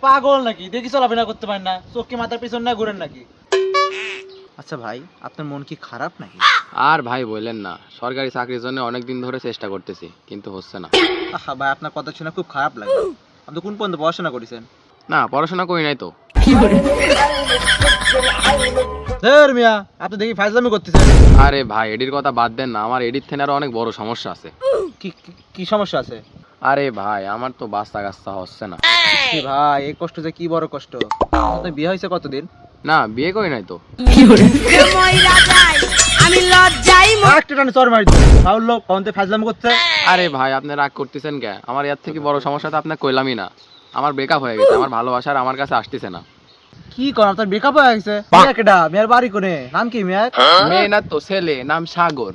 পাগল নাকি? দেখি চলাফেরা করতে পারেন না, চোখ কি মাথার পিছন না ঘুরেন নাকি? আচ্ছা ভাই, আপনার মন কি খারাপ নাকি? আর ভাই বললেন না, সরকারি চাকরির জন্য অনেক দিন ধরে চেষ্টা করতেছি, কিন্তু হচ্ছে না। আহা ভাই, আপনার কথা শুনে খুব খারাপ লাগে। আপনি কোন পর্যন্ত পড়াশোনা করেছেন? না, পড়াশোনা করি নাই তো। ধের মিয়া, আপনি দেখি ফাইজলামি করতেছেন। আরে ভাই, এডির কথা বাদ দেন না, আমার এডির থেকে আরো অনেক বড় সমস্যা আছে। কি কি সমস্যা আছে? আরে ভাই, আমার তো বাচ্চা কাচ্চা হচ্ছে না। কি ভাই, এই কষ্ট যে কি বড় কষ্ট। আপনার বিয়ে হয়েছে কতদিন? না, বিয়ে করি নাই তো। আমি লজ্জাই একটা টানে চর মারি দিই। ফাউল লোক ফোনতে ফাইজলামি করতে। আরে ভাই, আপনি রাগ করতেছেন কে? আমার এর থেকে বড় সমস্যা তো আপনাকে কইলামই না। আমার ব্রেকআপ হয়ে গেছে, আমার ভালোবাসার আমার কাছে আসতেছে না। কি কর, আপনার ব্রেকআপ হয়ে গেছে? মিয়া কেডা? মিয়ার বাড়ি কোনে? নাম কি মিয়ার? মেয়ে না তো, ছেলে, নাম সাগর।